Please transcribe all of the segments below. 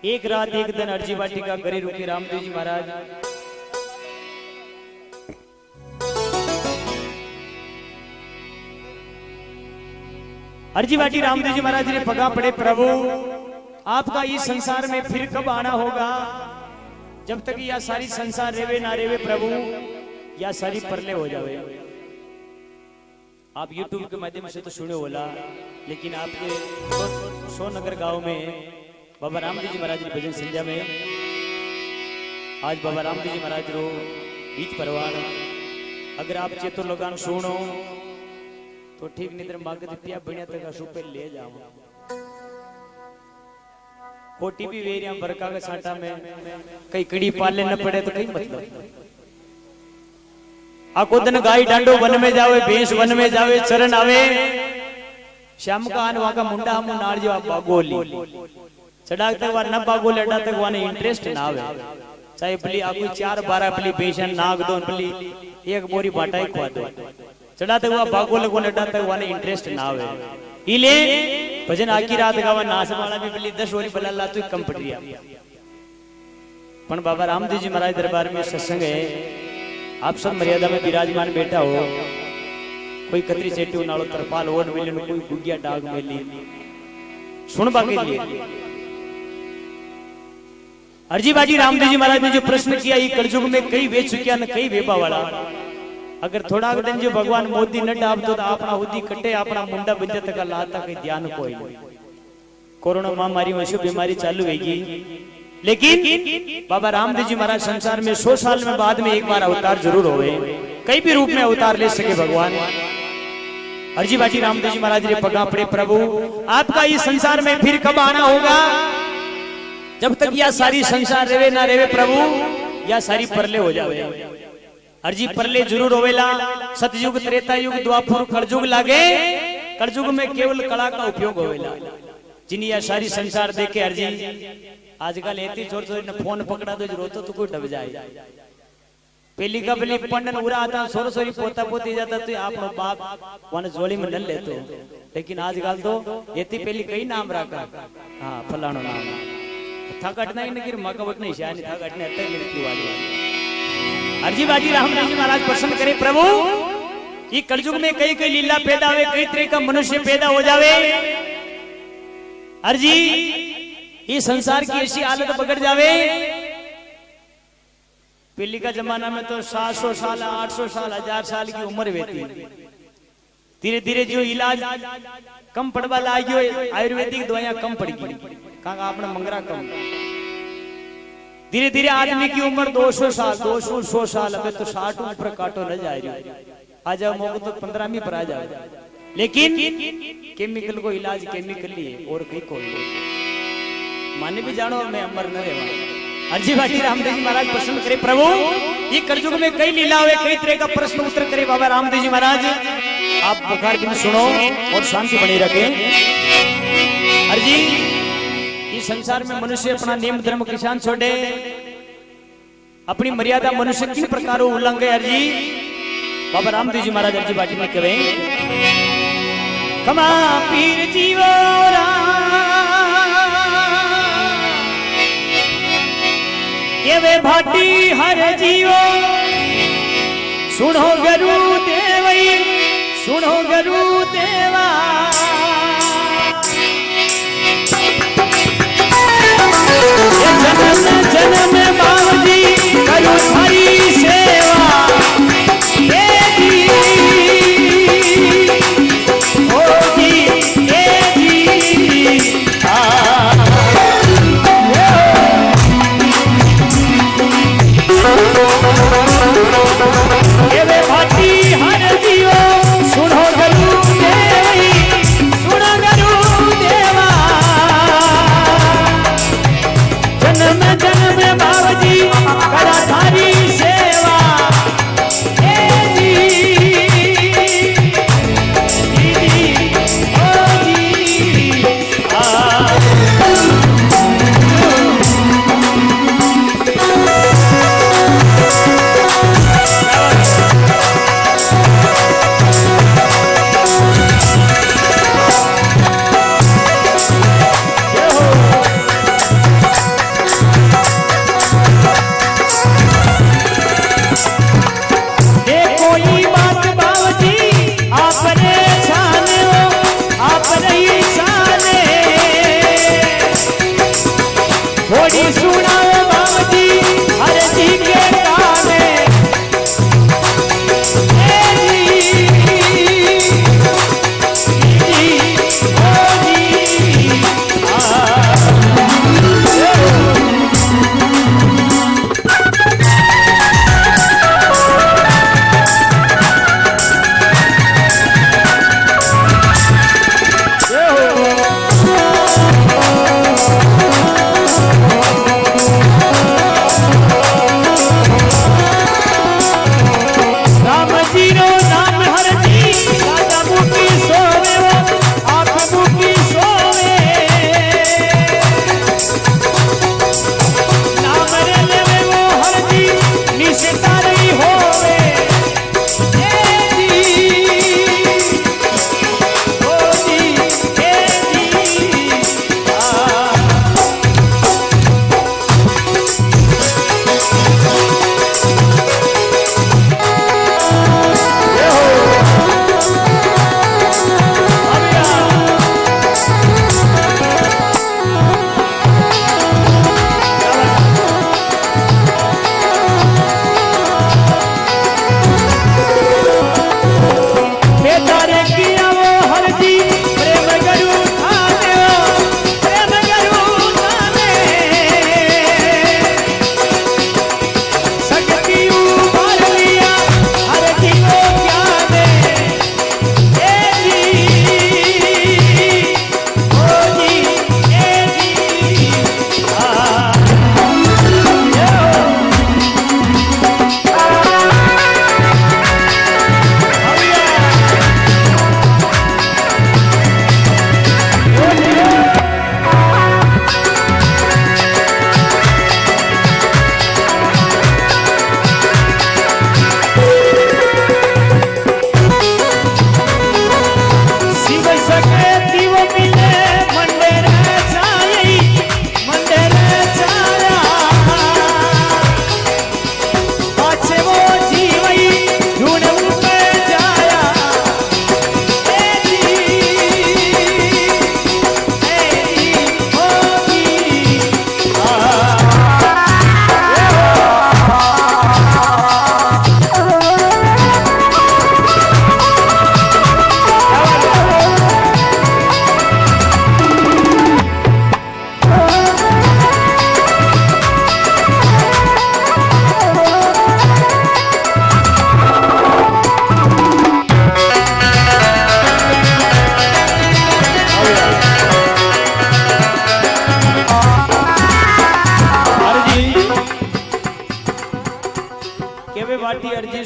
एक रात एक दिन अर्जी वाटिका गरी रुके रामदेव जी महाराज। अर्जी वाटी रामदेव जी महाराज ने पगा पड़े, प्रभु आपका इस संसार में फिर कब आना होगा? जब तक यह सारी संसार रेवे ना रेवे प्रभु, या सारी परले हो जावे। आप YouTube के माध्यम से तो सुने होला, लेकिन आपके सोनगर गांव में बाबा रामदेव जी महाराज की भजन संध्या में आज बाबा रामदेव जी महाराज रो बीच परवान। अगर आप चेतो लोगान सुनो तो ठीक निद्र मांग दिया बढ़िया तक सुपे ले जाओ। कोटी भी वेरिया बरका के साटा में कई कड़ी पाले न पड़े तो कई मतलब। आको दिन गाय डांडो वन में जावे, भैंस वन में जावे, चरण आवे, श्याम का आन वहां का मुंडा हम नार जो बागोली चढ़ाक तक वह न बागोली अड्डा तक वहां इंटरेस्ट ना आवे। चाहे भली आपको 4-12 भली भैंसन नाग दो, भली एक बोरी बाटा खवा दो, चढ़ा तक वह बागोले को अड्डा तक वहां इंटरेस्ट ना आवे। इले भजन आकी रात गावा नाच वाला भी भली 10 ओरी बल्ला तो कम पड़ गया। पण बाबा रामदेव जी महाराज दरबार में सत्संग है, आप सब मर्यादा में विराजमान बैठा हो। कोई कतरी चेटी नालो तरपाल ओन मिलन, कोई गुगिया डाग मेली सुनबा के लिए। अर्जी बाजी रामदेव जी महाराज ने जो प्रश्न किया, ये कलयुग में कई वे चुकिया न कई वेबा वाला। अगर थोड़ा दिन जो भगवान मोदी न डाब तो अपना हुदी कटे, अपना मुंडा बंजे तक लाता कहीं ध्यान कोई। कोरोना महामारी में बीमारी चालू होगी, लेकिन बाबा रामदेव जी महाराज संसार में 100 साल में बाद में एक बार अवतार जरूर होवे। कई भी रूप में अवतार ले सके भगवान। अर्जी बाटी रामदेव जी महाराज ने पगा पड़े, प्रभु आपका इस संसार में फिर कब आना होगा? जब तक यह सारी संसार रेवे ना रेवे प्रभु, या सारी परले हो जावे। अर्जी परले जरूर होवेला। सतयुग, त्रेता युग, द्वापर, कलयुग लागे। कलयुग में केवल कला का उपयोग होवेला। जिन यह सारी संसार देखे अर्जी आजकल एती छोर छोरी ने फोन पकड़ा तो रोतो तो कोई डब जाए। पहली का पहली पंडन उरा आता सोर सोरी पोता पोती जाता तो आपनो बाप वन जोड़ी में न लेतो। लेकिन आजकल तो एती पहली कई नाम रखा, हाँ फलानो नाम था कटना ही नहीं, मका वट नहीं शायद था कटने अटक मिलती वाली। अर्जी बाजी रामदेव जी महाराज प्रसन्न करे, प्रभु ये कलयुग में कई कई लीला पैदा हुए, कई तरह का मनुष्य पैदा हो जावे। अर्जी ये संसार की ऐसी हालत बगड़ जावे। पहले का जमाना में तो 700 साल, 800 साल, 1000 साल की उम्र रहती। धीरे धीरे जो इलाज कम पड़वा लागियो, आयुर्वेदिक दवाइयां कम पड़ गई, कहा आपने मंगरा कम। धीरे धीरे आदमी की उम्र 200 साल, 200 साल, अबे तो 60 ऊपर काटो न जाए। आ जाओ मौके तो 15वीं पर आ जाओ। लेकिन केमिकल को इलाज केमिकल लिए और कहीं कोई माने भी जानो मैं अमर न रेवा। अर्जी बाटी रामदेव जी महाराज प्रश्न करे, प्रभु ये कलयुग में कई लीला हुए, कई तरह का प्रश्न उत्तर करे बाबा रामदेव जी महाराज। आप बुखार भी सुनो और शांति बनी रखे। अर्जी इस संसार में मनुष्य अपना नियम धर्म किसान छोड़े, अपनी मर्यादा मनुष्य किन प्रकारों उल्लंघे। अर्जी बाबा रामदेव जी महाराज अर्जी बाटी में कहे, कमा पीर जीवो ये वे भाटी हर जीवो, सुनो गुरु देवई, सुनो गुरु देवा। जन्म जन्म बाबूजी करो थारी सेवा, ये जी ओ जी, ये जी ये वे भाटी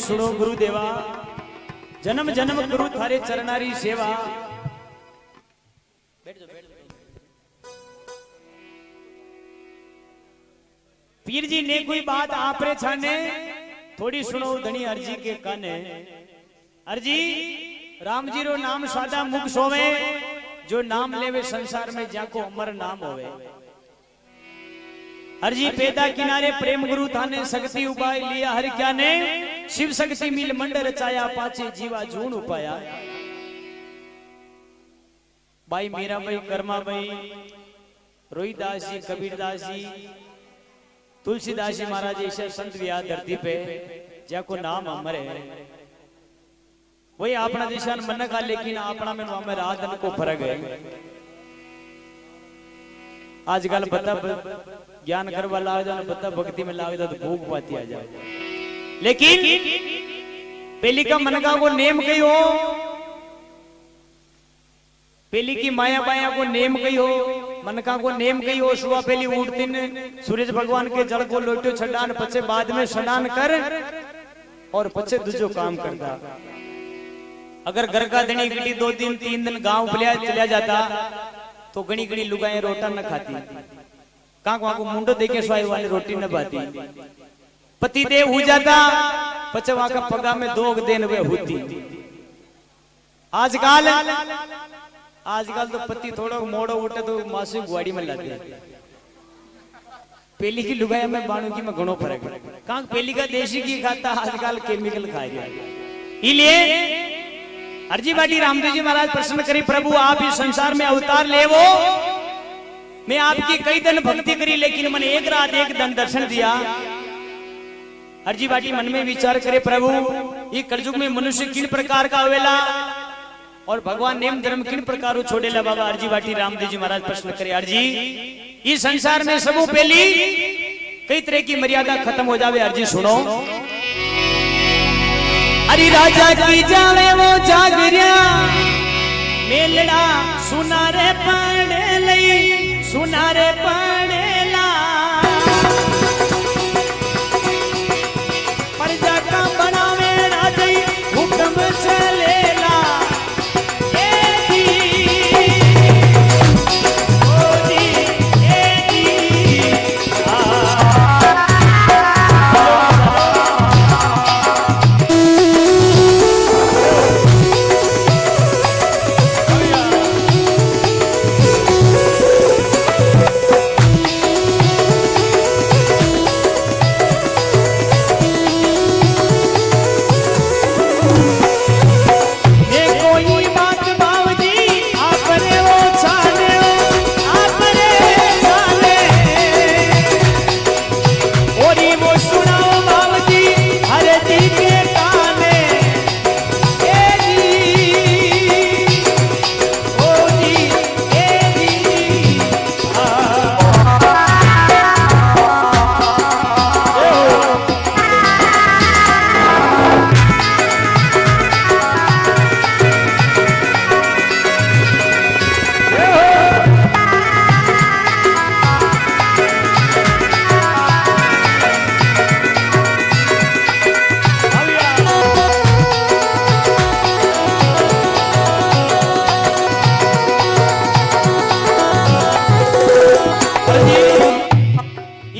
सुनो गुरुदेवा, जन्म जन्म करू थारे चरणारी सेवा। बैठ जाओ, बैठ जाओ। पीर जी ने कोई बात आपरे छाने, थोड़ी सुनो धनी अर्जी के काने। अर्जी राम जी रो नाम सादा मुख सोवे, जो नाम लेवे संसार में जाको अमर नाम होवे। अर्जी पैदा किनारे प्रेम गुरु थाने, शक्ति उपाय लिया हर क्या ने, शिव शक्ति मिल मंड रचाया, पाचे जीवा जून उपाया। भाई मीरा भाई, कर्मा भाई, रोहिदास जी, कबीरदास जी, तुलसीदास जी महाराज ऐसे संत भी आ धरती पे जाको नाम अमर है। वही अपना दिशान मन का, लेकिन अपना में हमें राधन को फर्क है। आजकल पता ज्ञान करवा लाग जाए, पता भक्ति में लाग जाए तो भूख पाती आ जाए। लेकिन पहली का मन का को नेम कही हो, पहली की माया बाया को नेम कही हो, मन का को नेम कही हो। सुबह पहली उठती ने सूरज भगवान के जल को लोटो छड़ान, पचे बाद में स्नान कर और पचे दूसरो काम करता। अगर घर का धनी गिटी 2 दिन 3 दिन गांव चला जाता तो गणी गणी लुगाएं रोटा न खाती, को मुंडो देखे स्वाई वाली रोटी न बाती। पति देव हो जाता, पचे वहां का पगा में 2 दिन वे होती। आजकल तो पति थोड़ा मोड़ो उठे तो मासी गुआड़ी में लाते। पहली की लुगाई में बाणू की में घणो फर्क है। कहां पहली का देशी की खाता, आजकल केमिकल खाए गया। इसलिए अर्जी बाटी रामदेव जी महाराज प्रश्न करी, प्रभु आप इस संसार में अवतार ले वो, मैं आपकी कई दिन भक्ति करी, लेकिन मैंने एक रात एक दिन दर्शन दिया। अर्जी बाटी मन में विचार करे, प्रभु ये कलयुग में मनुष्य किन प्रकार का अवेला और भगवान नेम धर्म किन प्रकार छोड़ेला। बाबा अर्जी बाटी रामदेव जी महाराज प्रश्न करे, अर्जी इस संसार में सबू पहली कई तरह की मर्यादा खत्म हो जावे। अर्जी सुनो, अरे राजा की जावे वो जागरिया, मेलड़ा सुनारे पड़े लई, सुनारे पड़ेला, प्रजा का बनावे राजा हुक्म चलेला।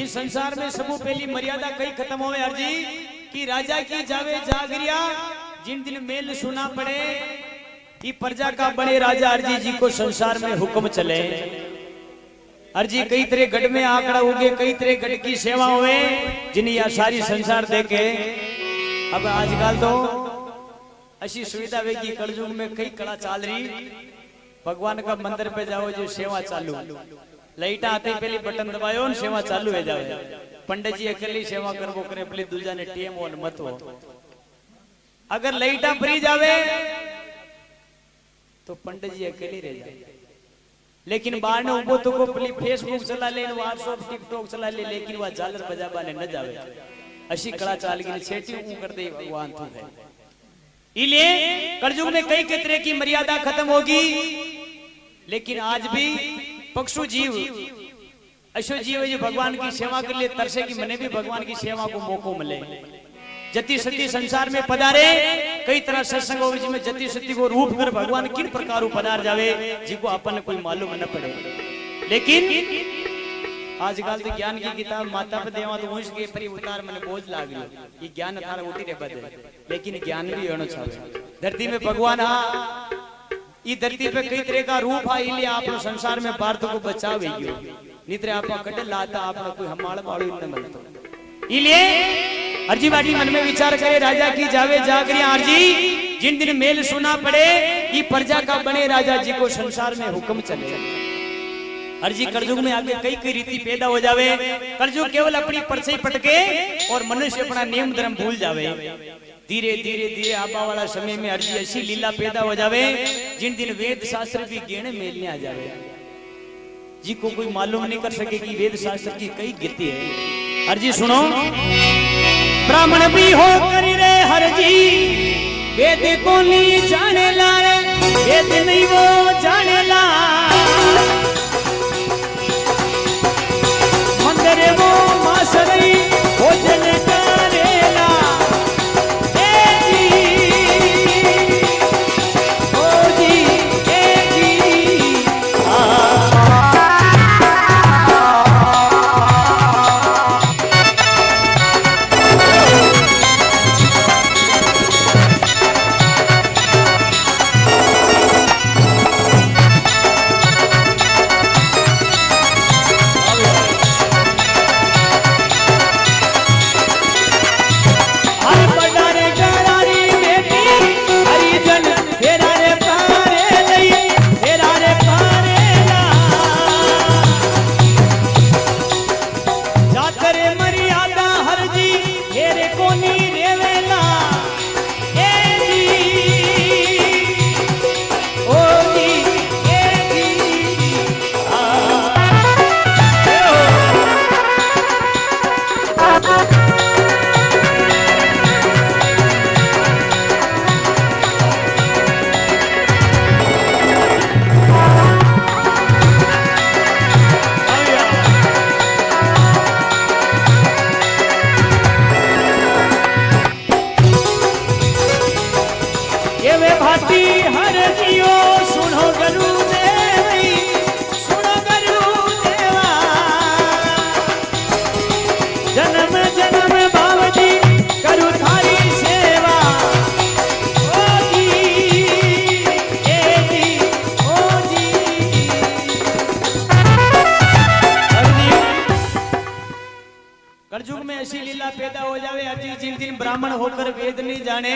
संसार में सबू पहली मर्यादा कई खत्म होवे अर्जी कि राजा की जावे जागरिया, जिन दिन मेल सुना पड़े कि प्रजा का बने राजा अर्जी जी को संसार में हुक्म चले। अर्जी कई तरह गढ़ में आंकड़ा उगे, कई तरह गढ़ की सेवा हुए जिन्हें यह सारी संसार देखे। अब आजकल तो ऐसी सुविधा वे की कलयुग में कई कला चाल रही, भगवान का मंदिर पे जाओ जो सेवा चालू, लाइटा आते पहले बटन दबायो सेवा चालू हो जाए। पंडित जी अकेली सेवा करबो करे, पहले दूजा ने टीएम और मत हो। अगर लाइटा फ्री जावे तो पंडित जी अकेली रह जाए, लेकिन बाहर ने उबो तो को पहले फेसबुक चला ले, व्हाट्सएप टिकटॉक चला ले, लेकिन वह झालर बजाबा ने न जावे। अशी कला चाल की छेटी ऊ कर दे भगवान तू है। इसलिए कलयुग में कई तरह की मर्यादा खत्म होगी, लेकिन आज भी पक्षु जीव अशो जीव जो भगवान की सेवा के लिए तरसे कि मने भी भगवान की सेवा को मौको मिले। जति सती संसार में पधारे कई तरह सत्संग हो जिसमें जति सती को रूप कर भगवान किन प्रकार पधार जावे जिको अपन कोई मालूम न पड़े। लेकिन आजकल तो ज्ञान की किताब माता पे देवा तो वंश के परी उतार मन बोझ लाग गयो ये ज्ञान थारा उठी रे बदे लेकिन ज्ञान भी होना चाहिए। धरती में भगवान ये धरती पे कई तरह का रूप है इसलिए आप संसार में भारत को बचावे गयो नित्रे आप कटे लाता आप कोई हमाल मालू न मिलतो इसलिए अर्जी बाटी मन में विचार करे राजा की जावे जागरी आरजी जिन दिन मेल सुना पड़े ये प्रजा का बने राजा जी को संसार में हुक्म चले। अर्जी कलयुग में आगे कई कई रीति पैदा हो जावे कलयुग केवल अपनी परछाई पटके और मनुष्य अपना नियम धर्म भूल जावे। धीरे धीरे धीरे आबा वाला समय में अर्जी ऐसी लीला पैदा हो जावे जिन दिन वेद शास्त्र भी गेणे मेलने आ जावे जी को कोई मालूम नहीं कर सके कि वेद शास्त्र की कई गति है। अर्जी सुनो ब्राह्मण भी हो करी रे हर जी वेद को नहीं जाने ला वेद नहीं वो जाने ला मंदिर वो मासरी भोजन करेला ब्राह्मण होकर वेद नहीं जाने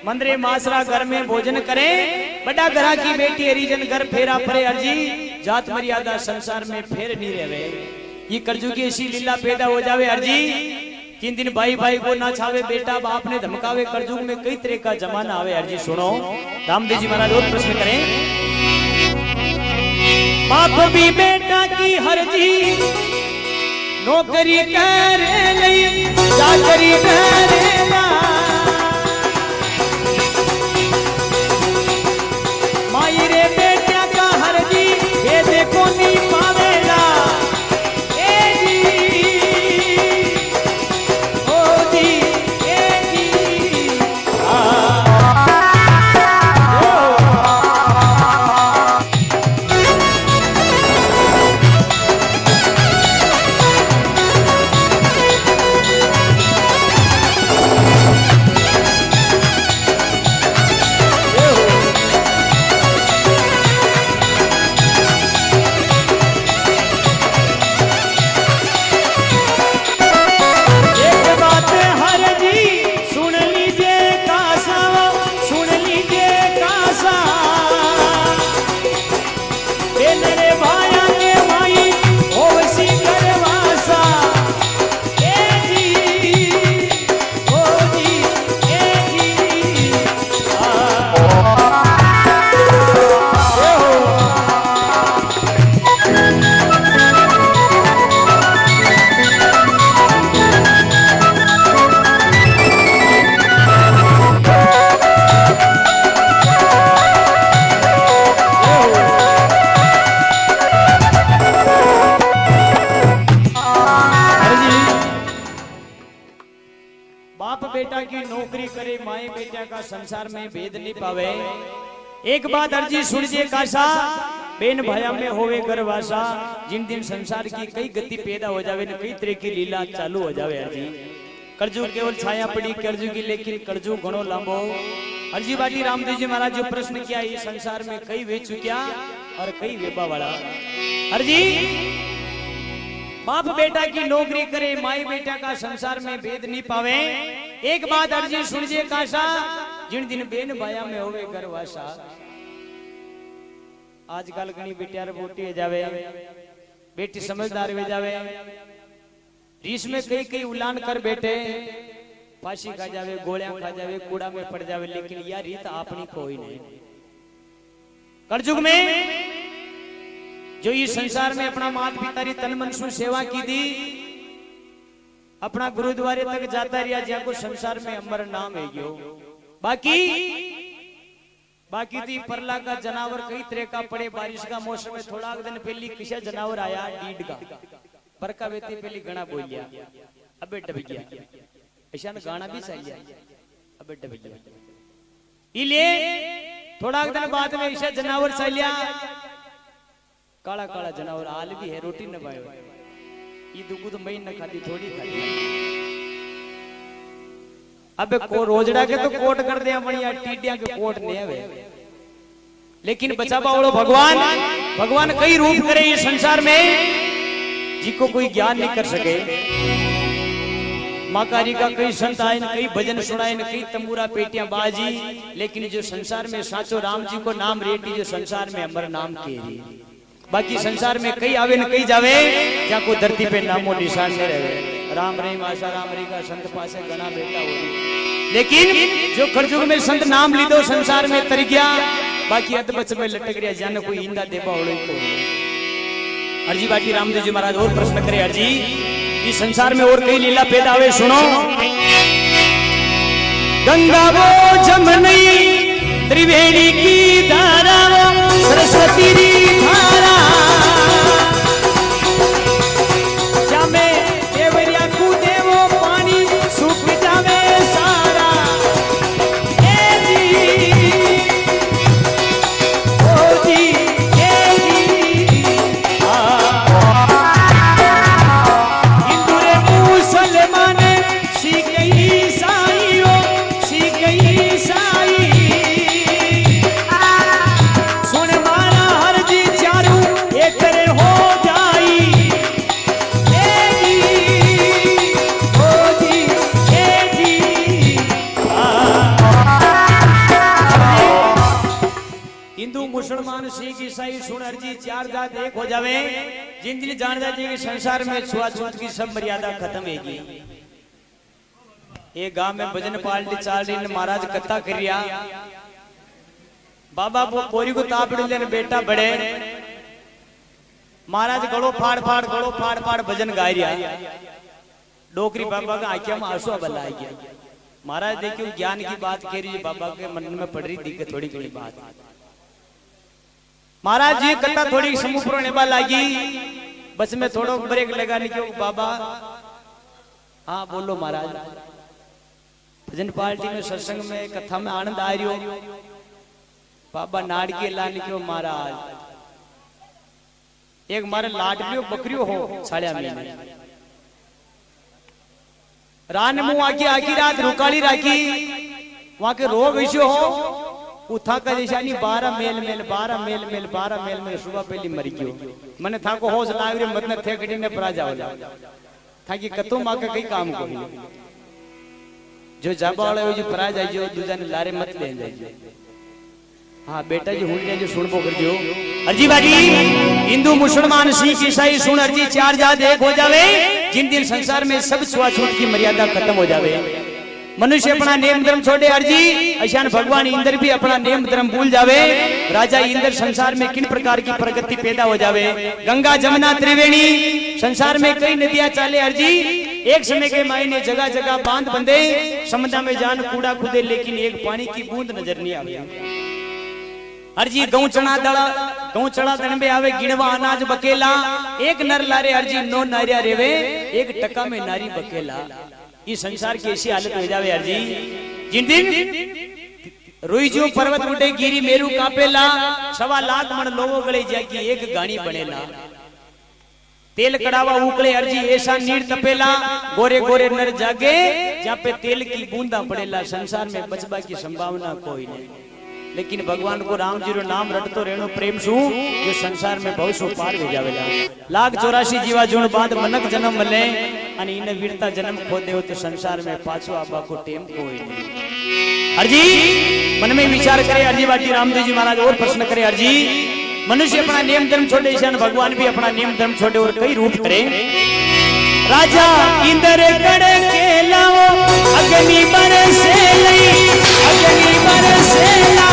मंदरे मासरा घर में भोजन करे बड़ा घरा की बेटी हरिजन घर फेरा परे अर्जी जात मर्यादा संसार में फेर नहीं रहे ये कलयुग की ऐसी लीला पैदा हो जावे अर्जी 3 दिन भाई भाई को ना छावे बेटा बाप ने धमकावे कलयुग में कई तरह का जमाना आवे। अर्जी सुनो रामदेव जी महाराज और प्रश्न करें बाप भी बेटा की हरजी नौकरी करे नहीं चाकरी करेगा माई रे बेटिया का हरजी ये देखो नहीं पावेला की नौकरी करे माए बेटा का संसार में भेद नहीं पावे। एक बात अर्जी सुनजे काशा बेन भाया में होवे गर्वासा। जिन दिन संसार की कई गति पैदा हो जावे ने कई तरह की लीला चालू हो जावे अर्जी। कर्जू केवल छाया पड़ी कर्जू की, लेकिन कर्जू घणो लांबो। अर्जी बाटी रामदेव जी महाराज जो प्रश्न किया इस संसार में कई वे चुक्या और कई वेबा वाला। अर्जी बाप बेटा की नौकरी करे माई बेटा का संसार में भेद नहीं पावे। एक बात अर्जी सुनजे काशा जिन दिन बेन भाया में होवे गर्वासा। आजकल घनी बेटियार बोटी हो जावे, बेटी समझदार हो जावे, रीस में कई कई उलान कर बैठे, फांसी खा जावे, गोलियां खा जावे, कूड़ा में पड़ जावे, लेकिन यार रीत अपनी कोई नहीं। कलयुग में जो इस संसार में अपना माता पिता री तन मन से सेवा की दी, अपना गुरुद्वारे तक जाता रहा जहाँ को संसार में अमर नाम है गयो। बाकी थी परला का जनावर कई तरह का पड़े। बारिश का मौसम में थोड़ा दिन पहले किसा जनावर आया डीड का बरका वेती पहले गणा बोल लिया, अबे डब गया। ऐसा गाना भी सही है, अबे डब गया। इले थोड़ा दिन बाद में ऐसा जनावर सही लिया, काला काला जनावर आल भी है, रोटी न पायो। ये दुगुद मई न खाती थोड़ी खाती। अबे को रोजड़ा के तो कोट कर दे बढ़िया, टीडिया के कोट नहीं है। लेकिन बचा बावड़ो भगवान कई रूप करे इस संसार में जिको कोई ज्ञान नहीं कर सके। माकारी का कई संत आए, कई भजन सुनाए, कई तंबूरा पेटियां बाजी, लेकिन जो संसार में साचो राम जी को नाम रेटी जो संसार में अमर नाम के। बाकी संसार में कई आवे न कई जावे, जहाँ को धरती पे नामो निशान नहीं रहे। राम रहीम आशा राम री का संत पासे गना बेटा हो, लेकिन जो कलयुग में संत नाम ली दो संसार में तर गया। बाकी अध बच में लटक रहा, जाने कोई इंदा देवा ओढ़े को। अर्जी बाटी रामदेव जी महाराज और प्रश्न करे अर्जी इस संसार में और कई लीला पैदा हुए सुनो। गंगा वो जमनई त्रिवेणी की धारा, सरस्वती री धारा, जामे देवरिया कूदे वो पानी सूख जावे सारा। ए जी ओ जी ए जी हिंदू रे मुसलमान सिख ईसाई हो, सिख ईसाई सुन मारा हर जी चारू एक रे हो जाई। ए जी ओ जी ए जी हिंदू मुसलमान सिख ईसाई सुन अर्जी चार जात एक हो जावे। जिन दिन जान जाए कि संसार में छुआछूत की सब मर्यादा खत्म होगी। एक गांव में भजन पार्टी चाल रही, महाराज कथा कर रिया, बाबा वो कोरी को तापड़ लेने बेटा बड़े, महाराज गड़ो फाड़ फाड़ भजन गाय रिया। डोकरी बाबा का आंखों में आंसू बल्ला गया। महाराज देखियो ज्ञान की बात कह रही, बाबा के मन में पड़ रही दिक्कत थोड़ी थोड़ी बात। महाराज जी कथा थोड़ी समूह नेबा लागी, बस में थोड़ो ब्रेक लगा निकलो। बाबा हाँ बोलो महाराज। भजन पार्टी में सत्संग में कथा में आनंद आ रही हो, बाबा नाड़ के ला निकलो। महाराज एक मारे लाडलियो बकरियो हो साड़िया में रान मुंह आकी रात रुकाली राखी, वहां के रोग विषय हो उठा का निशानी 12 मेल सुबह पहली मरी गयो। मने था को होश लाग रे मत न थे गडी ने परा जाओ था कि कतो मा के कई काम को जो जाबा वाले जो परा जाइयो दूजा ने लारे मत ले जाइयो। हाँ बेटा जी हुन जो सुनबो कर दियो। अर्जी बाजी हिंदू मुसलमान सिख ईसाई सुन अर्जी चार जात एक हो जावे। जिन दिन संसार में सब छुआछूत की मर्यादा खत्म हो जावे, मनुष्य अपना नेम धर्म छोड़े अर्जी, अशान भगवान इंद्र भी अपना नेम धर्म भूल जावे। राजा इंद्र संसार में किन प्रकार की प्रगति पैदा हो जावे। गंगा जमुना त्रिवेणी संसार में कई नदियां चाले अर्जी। एक समय के मायने जगह जगह बांध बंधे, समुद्र में जान कूड़ा खुदे, लेकिन एक पानी की बूंद नजर नहीं आती। अर्जी गऊ चना दड़ में आवे गिणवा अनाज बकेला। एक नर लारे अर्जी 9 नारिया रेवे, एक टका में नारी बकेला। ये संसार की ऐसी हालत हो जावे यार जी। जिन दिन रोई जो पर्वत उठे गिरी मेरू कापेला 1.25 लाख मन लोगों गले जागी एक गानी बनेला। तेल कड़ावा उकले अर्जी ऐसा नीर तपेला गोरे गोरे नर जागे जहाँ पे तेल की बूंदा पड़ेला। संसार में बचबा की संभावना कोई नहीं, लेकिन भगवान को राम जी रो नाम रटतो रहनो प्रेम सु जो संसार में बहुत सो पार हो जावेला। 1,84 जीवा जुण बाद मनक जन्म मले आणि इने वीरता जन्म खो देव तो संसार में पाछो आबा को टेम कोई नहीं। अर्जी मन में विचार करे अर्जी बाटी रामदेव जी महाराज और प्रश्न करे अर्जी मनुष्य अपना नियम धर्म छोड़े ईशान भगवान भी अपना नियम धर्म छोड़े और कई रूप करे। राजा इंद्र कड़े के लाओ अग्नि बरसे लई अग्नि बरसे ला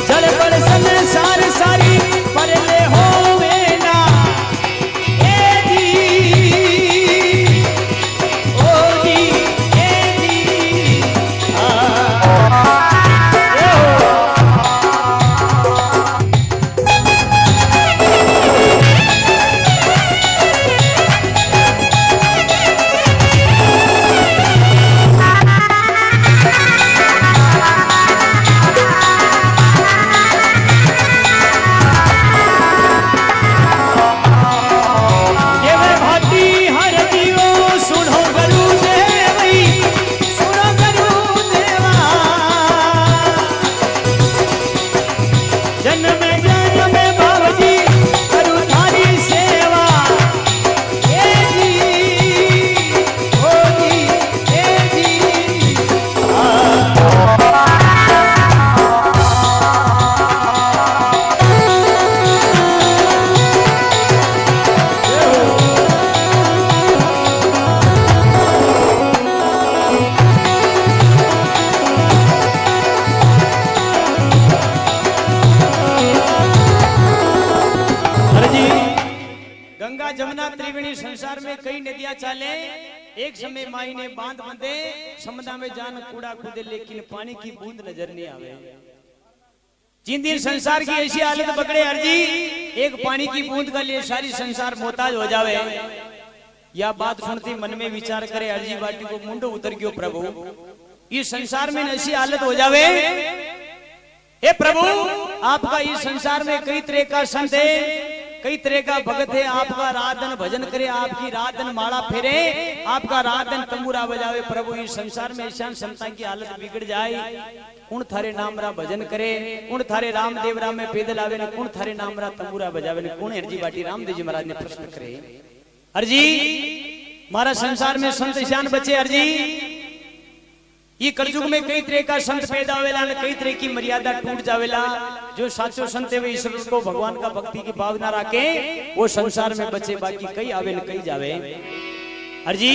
जल पर संसार सारी परले होवे ना ए दी ओ दी ए दी संसार में कई नदियां चाले एक समय माई ने बांध बंधे समुद्र में जान कूड़ा कूदे लेकिन पानी की बूंद नजर नहीं आवे। जिन दिन संसार की ऐसी हालत पकड़े अर्जी एक पानी की बूंद का लिए सारी संसार मोहताज हो जावे। या बात सुनती मन में विचार करे अर्जी बाटी को मुंडो उतर गयो प्रभु इस संसार में ऐसी हालत हो जावे। हे प्रभु आपका इस संसार में कई तरह का संत है कई तरह का भगत है आपका राधन भजन करे आपकी राधन माला फेरे आपका राधन तंबूरा बजावे। प्रभु इस संसार में ईशान संता की हालत बिगड़ जाए कौन थारे नाम रा भजन करे कौन थारे रामदेव राम में पैदल आवे ने कौन थारे नाम रा तंबूरा बजावे ने कौन अर्जी बाटी रामदेव जी महाराज ने प्रश्न करे। अर्जी मारा संसार में संत ईशान बचे अर्जी ये कलयुग में कई तरह का संत पैदा होवेला कई तरह की मर्यादा टूट जावेला। जो साचो संत है वे ईश्वर को भगवान का भक्ति की भावना रखे वो संसार में बचे बाकी कई आवे न कई जावे। अर्जी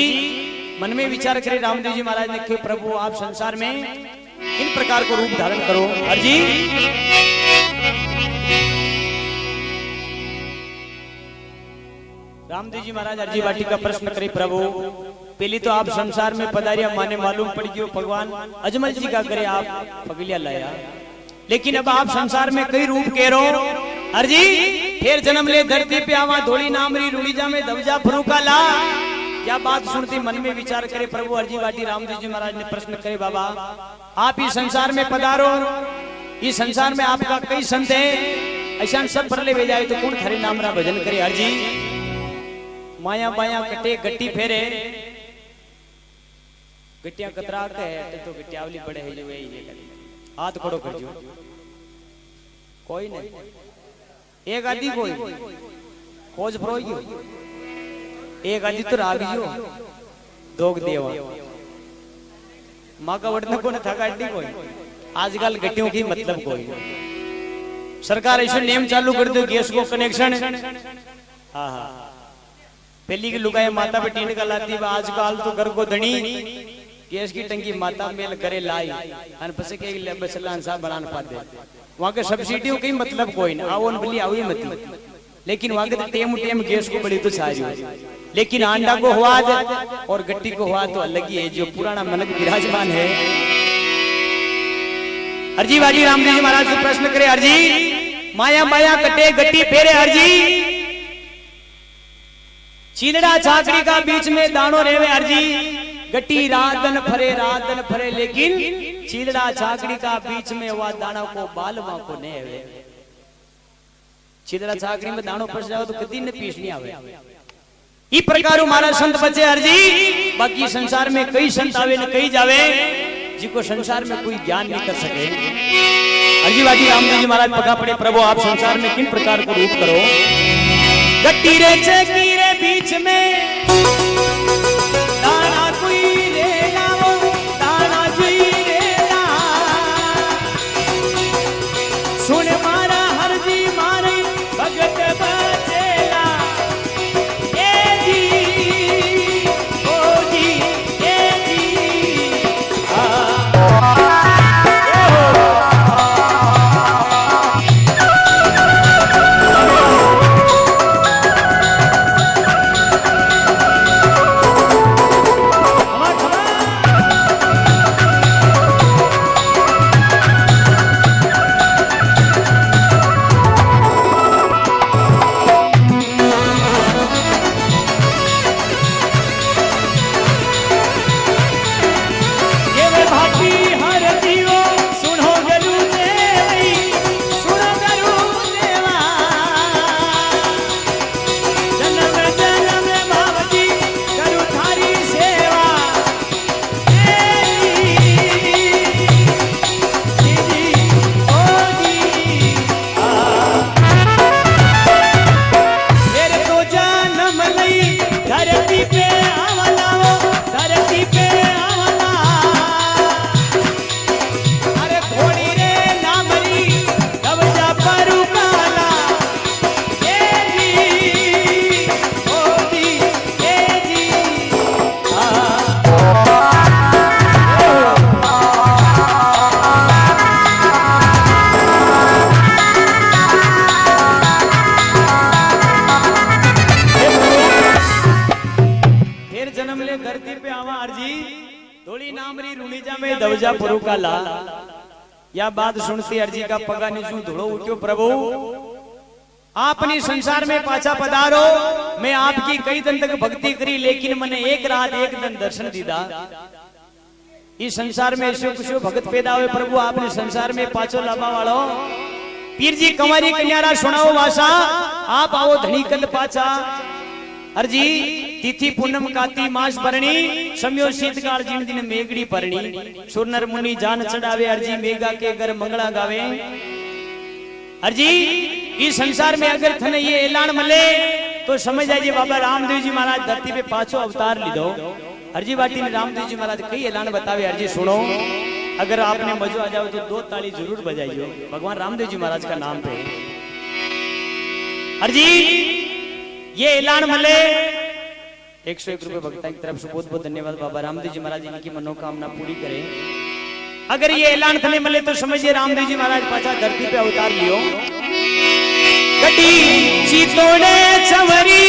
मन में विचार करे रामदेव जी महाराज ने कहा प्रभु आप संसार में इन प्रकार को रूप धारण करो। अर्जी रामदेव जी महाराज अर्जी बाटी का प्रश्न करे प्रभु पहले तो आप संसार में पधारिया माने मालूम पड़ गयो भगवान अजमल जी का करे आप पगलिया लाया लेकिन अब आप संसार में कई रूप कह रो अर्जी फिर जन्म ले धरती पे आवा धोली नामरी रुड़ीजा में दबजा फरूका ला। क्या बात सुनती मन में विचार करे प्रभु अर्जी बाटी रामदेव जी महाराज ने प्रश्न करे बाबा आप इस संसार में पधारो इस संसार में आपका कई संत है ऐसा सब परले भेज जाए तो कौन खरे नाम रा भजन करे। अर्जी माया बाया कटे गट्टी फेरे गट्टिया कतरा के है तो गट्टियावली बड़े है जो यही हाथ खड़ो कर जो कोई नहीं एक आदि कोई खोज फरोइयो एक आदि तो रागियो दोग देवा माँ का वड़ने को न था गाड़ी कोई आजकल गट्टियों की मतलब कोई सरकार ऐसे नियम चालू कर दो गैस को कनेक्शन हाँ हाँ पहली की लुगाई माता पे टीन का लाती आजकल तो घर को धनी गैस की टंकी माता मेल करे लाई अन पसे के बसलान साहब बनान पाते वहां के सब्सिडी की मतलब कोई ना आवोन बली आवी मत लेकिन वहां के टेम टेम गैस को बड़ी तो सारी लेकिन आंडा को स्वाद और गट्टी को स्वाद तो अलग ही है जो पुराना मनक विराजमान है। अर्जी बाजी रामदेव जी महाराज से प्रश्न करे अर्जी माया माया कटे गट्टी फेरे अर्जी चीलड़ा छाकड़ी का बीच में दानो रेवे अर्जी गट्टी रात दिन फरे लेकिन चीलड़ा छाकड़ी का बीच में वह दाना को बालवा को नहीं है। चीलड़ा छाकड़ी में दानो फंस जाओ तो कभी न पीस नहीं आवे। इस प्रकार हमारा संत बचे अर्जी। बाकी संसार में कई संत आवे न कई जावे जिनको संसार में कोई ज्ञान नहीं कर सके। अर्जी बाजी रामदेव जी महाराज पगा पड़े प्रभु आप संसार में किन प्रकार को रूप करो। गट्टी रे चेकी रे बीच में दाना कोई रे लाओ दाना जी रे ला सुन मारा हर जी मारे भगत बचेला ए जी ओ जी ए जी या बात सुनती अर्जी का पगा निशु धुलो उठ्यो प्रभु आपनी संसार में पाछा पधारो। मैं आपकी कई दिन तक भक्ति करी लेकिन मैंने एक रात एक दिन दर्शन दीदा। इस संसार में ऐसे कुछ भगत पैदा हुए प्रभु आपने संसार में पाछो लाभा वालो पीर जी कंवारी कन्यारा सुनाओ भाषा आप आओ धनी कंद पाछा। अर्जी तिथि पूनम काती मास भरणी समयो शीतकाल जिन दिन मेघड़ी परणी सुरनर मुनि जान चढ़ावे अर्जी मेघा के घर मंगला गावे। अर्जी इस संसार में अगर थने ये ऐलान मिले तो समझ जाइए बाबा रामदेव जी महाराज धरती पे पाछो अवतार लीधो। अर्जी बाटी ने रामदेव जी महाराज कई ऐलान बतावे। अर्जी सुनो अगर आपने मजो आ जाओ तो 2 ताली जरूर बजाइयो भगवान रामदेव जी महाराज का नाम पे। अर्जी ये ऐलान मिले 101 रुपए भक्ता की तरफ से बहुत बहुत धन्यवाद। बाबा रामदेव जी महाराज इनकी मनोकामना पूरी करें। अगर ये ऐलान थने मिले तो समझिए रामदेव जी महाराज पाछा धरती पे अवतार लियो। गड्डी चितोड़े चवरी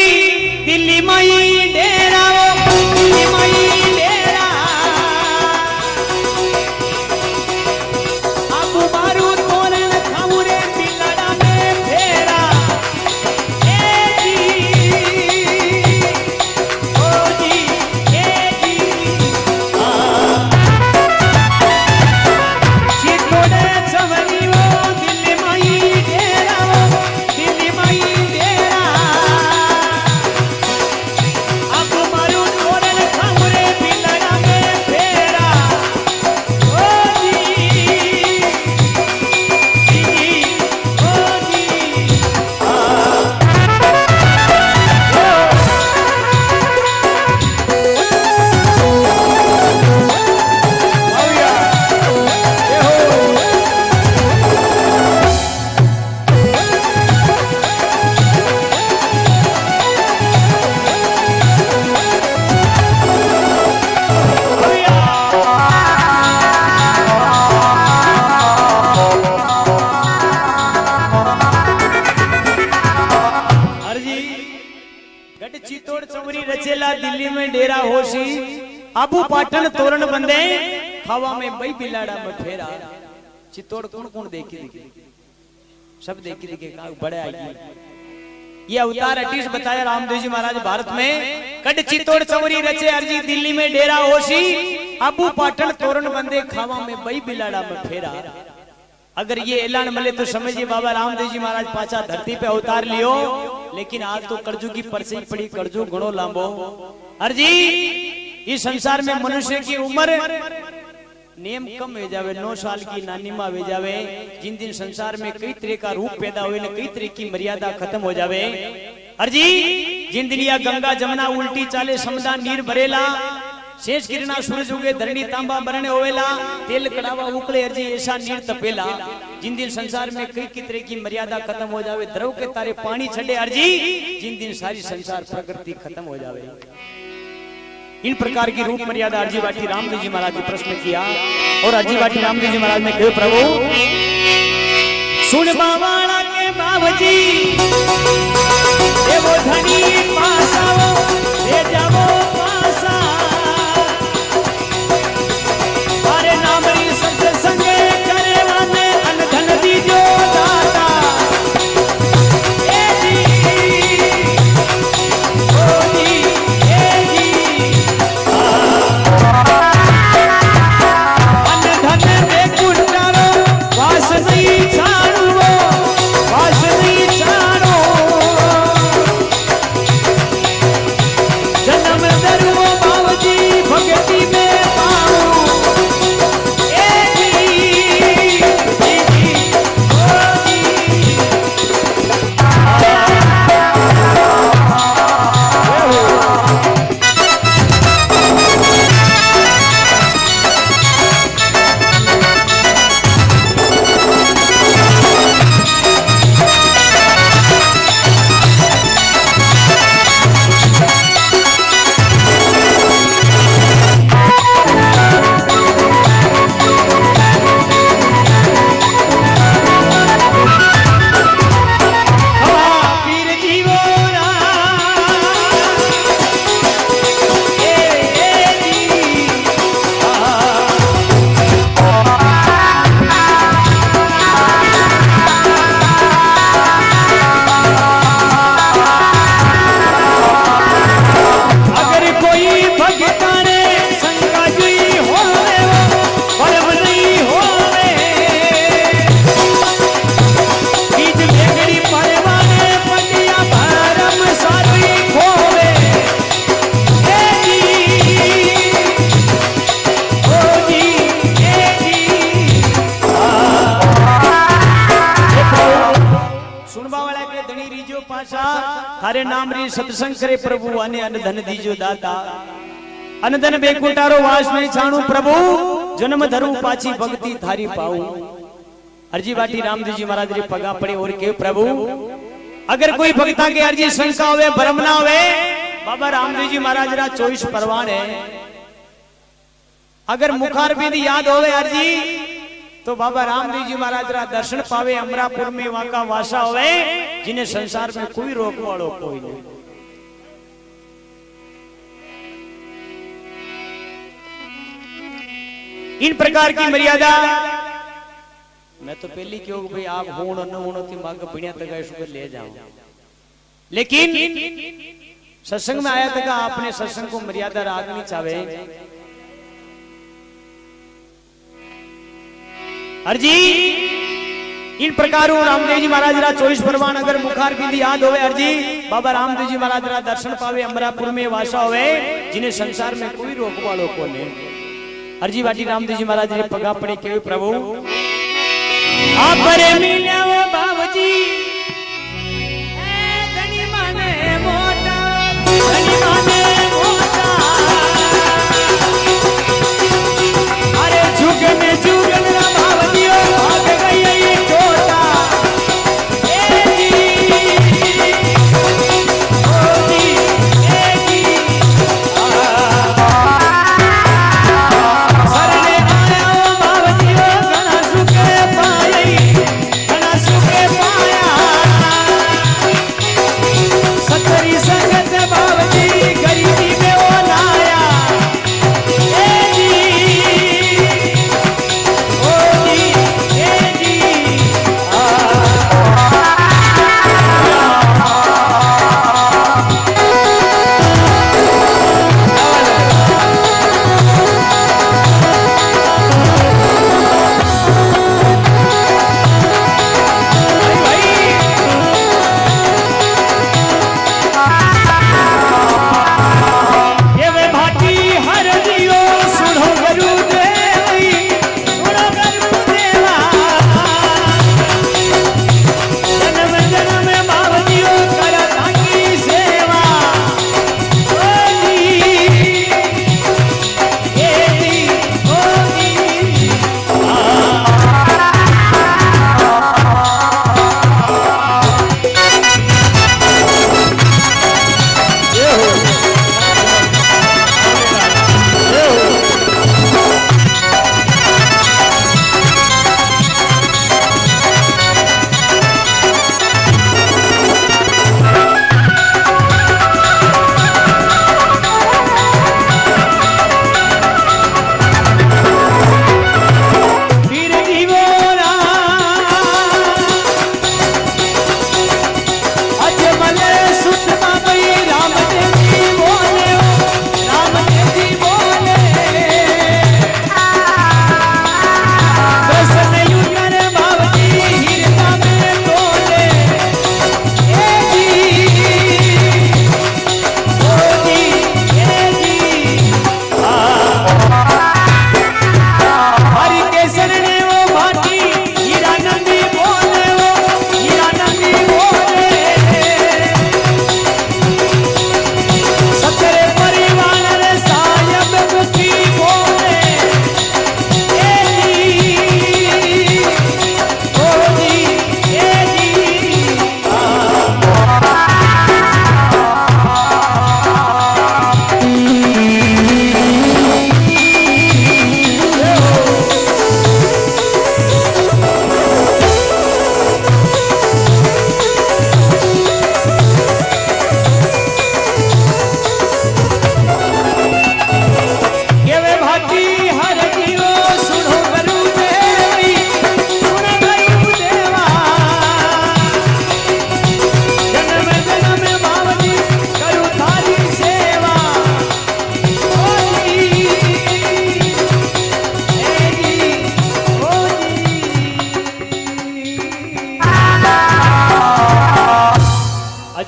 दिल्ली माई डेरा दिल्ली माई डेरा आबू मारू तोरण खामुरे पिलड़ा में फेरा आबू पाटन तोरण बंदे हवा में बई बिलाड़ा में फेरा चित्तौड़ कौन कौन देखी सब देखी का बड़े आई ये अवतार 28 बताया रामदेव जी महाराज भारत में। कट चितौड़ चवरी रचे अर्जी, दिल्ली में डेरा होशी, अबू पाटन तोरण बंदे, खावा में बई बिलाड़ा में फेरा। अगर ये ऐलान मिले तो समझिए बाबा रामदेव जी महाराज पाचा धरती पे अवतार लियो। लेकिन आज तो कर्जू की परसी पड़ी, कर्जू घणो लांबो। अर्जी इस संसार में मनुष्य की उम्र नियम कम हो जावे, 9 साल की नानी माँ हो जावे। जिन दिन संसार में कई तरह का रूप पैदा हुए, कई तरह की मर्यादा खत्म हो जावे। अर्जी जिन दिन या गंगा जमुना उल्टी चाले, समदा नीर भरेला, शेष किरणा सूरज उगे, धरणी तांबा बरने होवेला, तेल कड़ावा उकले, अर्जी ऐसा नीर तपेला। जिन दिन संसार में कई तरह की मर्यादा खत्म हो जावे, द्रव के तारे पानी छड़े, अर्जी जिन दिन सारी संसार प्रकृति खत्म हो जावे। इन प्रकार की रूप मर्यादा अर्जी बाटी रामदेव जी महाराज ने प्रश्न किया। और अर्जी बाटी रामदेव जी महाराज ने कहा, प्रभु सुन बावाला के बाबजी, वो धनी पासाओ ले जाओ पासा, अरे नामरी सत्य संगे करे वाने अनधन दीजो दाता। थारे नाम री सत्संग करे प्रभु, आने अनधन दीजो दाता। अनधन बेकुंटारो वास नहीं छाणू प्रभु, जन्म धरू पाची भक्ति थारी पाऊ। अर्जी बाटी रामदेव जी महाराज रे पगा पड़े और के प्रभु अगर कोई भक्ता के अर्जी शंका होवे, भरम ना होवे, बाबा रामदेव जी महाराज रा 24 परवान है। अगर मुखार बिंद याद होवे अर्जी तो बाबा रामदेव जी महाराज रा दर्शन पावे, अमरापुर में वाका वासा होवे, जिन्हें संसार में कोई रोक वालो कोई नहीं। इन प्रकार की मर्यादा मैं तो पहली क्यों भाई आप होण न होणो थी मांग बढ़िया तक शुगर ले जाओ, लेकिन सत्संग में आया तक आपने सत्संग को मर्यादा रागनी चाहे। अर्जी इन प्रकार रामदेव जी महाराज रा 24 परवान अगर मुखार बिंदी याद होवे अर्जी, बाबा रामदेव जी महाराज रा दर्शन पावे, अमरापुर में वासा होवे, जिन्हें संसार में कोई रोक वालो को नहीं। अर्जी बाटी रामदेव जी महाराज ने पगा पड़े के प्रभु आप बरे मिल्या वो बाबूजी, धनी माने मोटा, धनी माने मोटा, अरे जुगन जुगन ना बाबूजियो भाग गई ये छोटा। घना सुखे पाया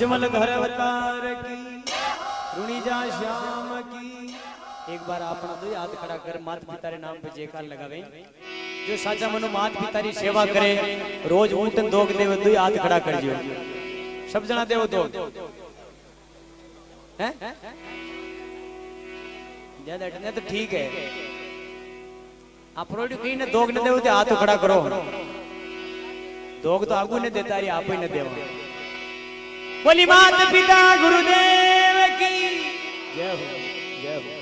अजमल घर अवतार की रुणी जा श्याम की। एक बार अपना दो हाथ खड़ा कर मात पिता रे नाम पे जयकार लगावे। जो साचा मनु मात पिता री सेवा करे रोज ऊटन दोग देव दो हाथ खड़ा कर जो सब जना देव दो हैं ज्यादा इतने तो ठीक है। आप रोड कहीं न दोग न देव तो हाथ खड़ा करो। दोग तो आगू ने देता री आप ही न देव। बोली मात पिता गुरुदेव की जय हो जय हो।